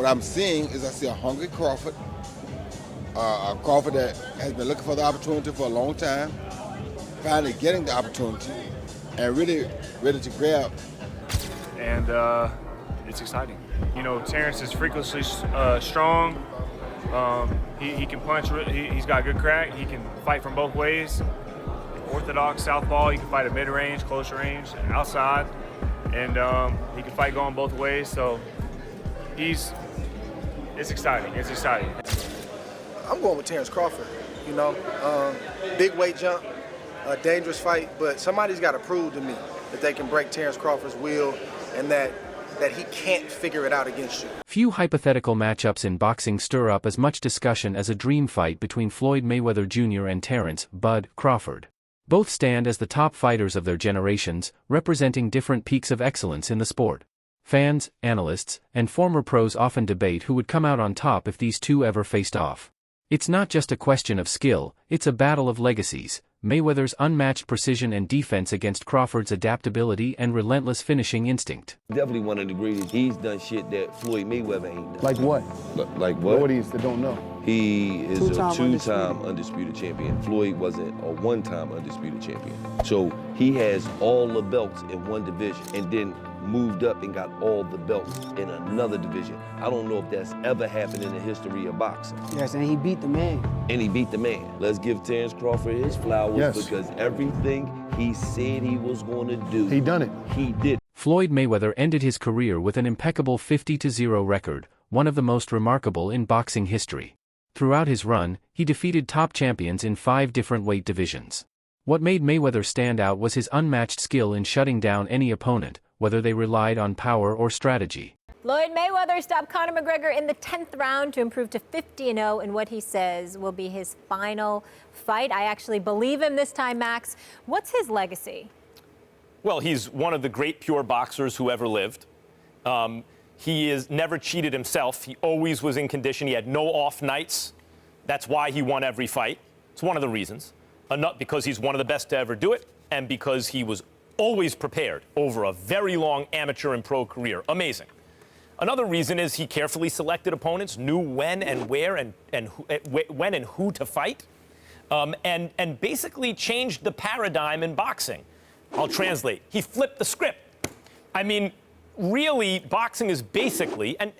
what I'm seeing is I see a hungry Crawford, a Crawford that has been looking for the opportunity for a long time, finally getting the opportunity, and really ready to grab. And it's exciting. You know, Terence is freakishly strong. He can punch. He's got good crack. He can fight from both ways. Orthodox southpaw. He can fight at mid-range, closer range, outside, and he can fight going both ways. So it's exciting. It's exciting. I'm going with Terence Crawford. You know, big weight jump, a dangerous fight, but somebody's got to prove to me that they can break Terence Crawford's will and that he can't figure it out against you. Few hypothetical matchups in boxing stir up as much discussion as a dream fight between Floyd Mayweather Jr. and Terence "Bud" Crawford. Both stand as the top fighters of their generations, representing different peaks of excellence in the sport. Fans, analysts, and former pros often debate who would come out on top if these two ever faced off. It's not just a question of skill, it's a battle of legacies. Mayweather's unmatched precision and defense against Crawford's adaptability and relentless finishing instinct. Definitely one of the greatest. He's done shit that Floyd Mayweather ain't done. Like what? Like what? The audience that don't know. He is a two-time undisputed champion. Floyd wasn't a one-time undisputed champion. So he has all the belts in one division and then moved up and got all the belts in another division. I don't know if that's ever happened in the history of boxing. Yes, and he beat the man. And he beat the man. Let's give Terence Crawford his flowers because everything he said he was going to do, he done it. He did. Floyd Mayweather ended his career with an impeccable 50-0 record, one of the most remarkable in boxing history. Throughout his run, he defeated top champions in 5 different weight divisions. What made Mayweather stand out was his unmatched skill in shutting down any opponent, whether they relied on power or strategy. Floyd Mayweather stopped Conor McGregor in the 10th round to improve to 50-0 in what he says will be his final fight. I actually believe him this time, Max. What's his legacy? Well, he's one of the great pure boxers who ever lived. He is never cheated himself. He always was in condition. He had no off nights. That's why he won every fight. It's one of the reasons. Not because he's one of the best to ever do it, and because he was always prepared over a very long amateur and pro career. Amazing. Another reason is he carefully selected opponents, knew when and where and when and who to fight, and basically changed the paradigm in boxing. I'll translate. He flipped the script. I mean, really, boxing is basically, and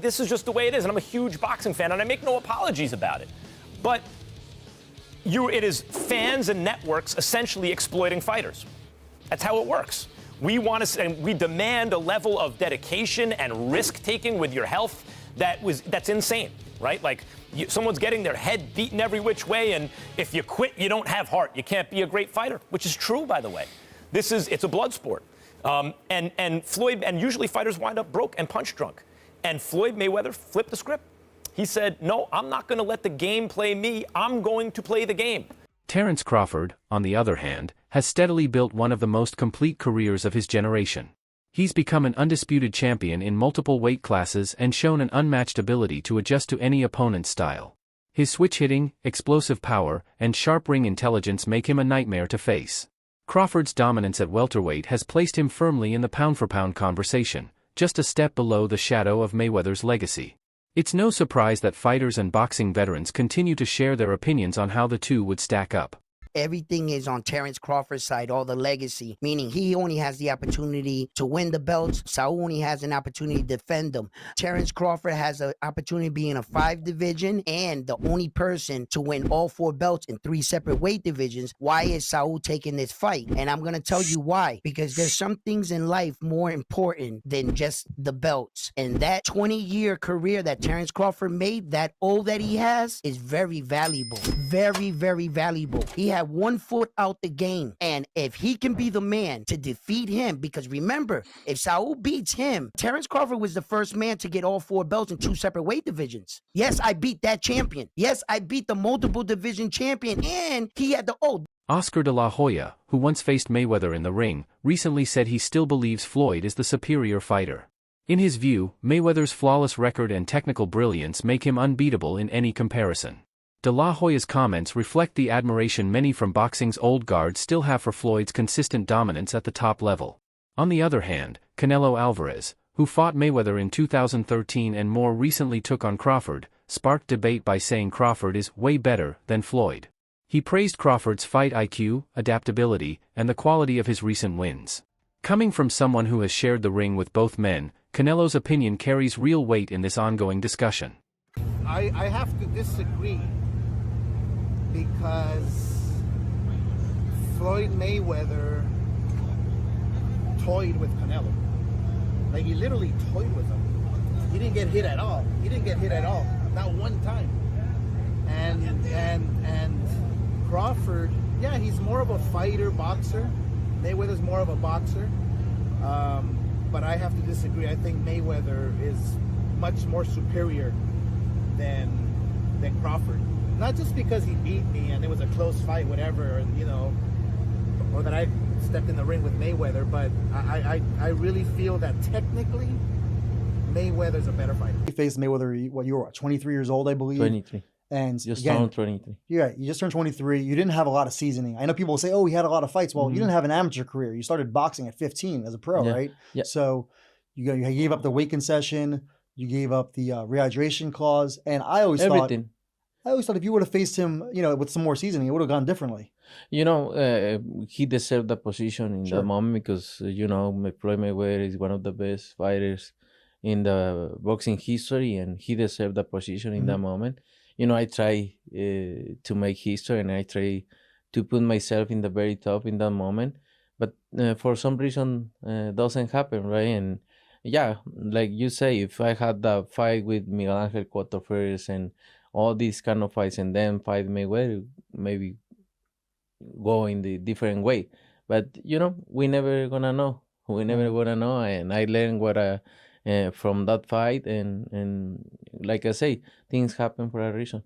this is just the way it is, and I'm a huge boxing fan, and I make no apologies about it, but it is fans and networks essentially exploiting fighters. That's how it works. And we demand a level of dedication and risk-taking with your health that's insane, right? Like, someone's getting their head beaten every which way, and if you quit, you don't have heart. You can't be a great fighter, which is true, by the way. It's a blood sport. And usually fighters wind up broke and punch drunk. And Floyd Mayweather flipped the script. He said, no, I'm not going to let the game play me. I'm going to play the game. Terence Crawford, on the other hand, has steadily built one of the most complete careers of his generation. He's become an undisputed champion in multiple weight classes and shown an unmatched ability to adjust to any opponent's style. His switch hitting, explosive power, and sharp ring intelligence make him a nightmare to face. Crawford's dominance at welterweight has placed him firmly in the pound-for-pound conversation, just a step below the shadow of Mayweather's legacy. It's no surprise that fighters and boxing veterans continue to share their opinions on how the two would stack up. Everything is on Terence Crawford's side, all the legacy, meaning he only has the opportunity to win the belts. Saul only has an opportunity to defend them. Terence Crawford has an opportunity to be in a 5 division and the only person to win all 4 belts in 3 separate weight divisions. Why is Saul taking this fight? And I'm going to tell you why. Because there's some things in life more important than just the belts. And that 20-year career that Terence Crawford made, that all that he has, is very valuable. Very, very valuable. He had 1 foot out the game, and if he can be the man to defeat him, because remember, if Saul beats him, Terence Crawford was the first man to get all 4 belts in 2 separate weight divisions. Yes, I beat that champion. Yes, I beat the multiple division champion, and he had the Oscar de la Hoya, who once faced Mayweather in the ring, recently said he still believes Floyd is the superior fighter. In his view, Mayweather's flawless record and technical brilliance make him unbeatable in any comparison. De La Hoya's comments reflect the admiration many from boxing's old guard still have for Floyd's consistent dominance at the top level. On the other hand, Canelo Alvarez, who fought Mayweather in 2013 and more recently took on Crawford, sparked debate by saying Crawford is way better than Floyd. He praised Crawford's fight IQ, adaptability, and the quality of his recent wins. Coming from someone who has shared the ring with both men, Canelo's opinion carries real weight in this ongoing discussion. I have to disagree because Floyd Mayweather toyed with Canelo. Like, he literally toyed with him. He didn't get hit at all. Not one time. And Crawford, yeah, he's more of a fighter, boxer. Mayweather's more of a boxer. But I have to disagree. I think Mayweather is much more superior than Crawford. Not just because he beat me and it was a close fight, whatever, you know, or that I stepped in the ring with Mayweather, but I really feel that technically Mayweather's a better fighter. You faced Mayweather, what, you were 23 years old, I believe? 23. And Just again, turned 23. yeah, you just turned 23. You didn't have a lot of seasoning. I know people say, oh, he had a lot of fights. Well, you didn't have an amateur career. You started boxing at 15 as a pro, right? Yeah. So you gave up the weight concession. You gave up the rehydration clause. And I always thought if you would have faced him, you know, with some more seasoning, it would have gone differently. You know, he deserved the position in that moment because, you know, Floyd Mayweather is one of the best fighters in the boxing history, and he deserved the position in that moment. You know, I try to make history, and I try to put myself in the very top in that moment. But for some reason, doesn't happen, right? And yeah, like you say, if I had that fight with Miguel Angel Cotto first and all these kind of fights, and then fight Mayweather, maybe go in the different way. But, you know, we never gonna know. We never gonna know. And I learned what from that fight, and like I say, things happen for a reason.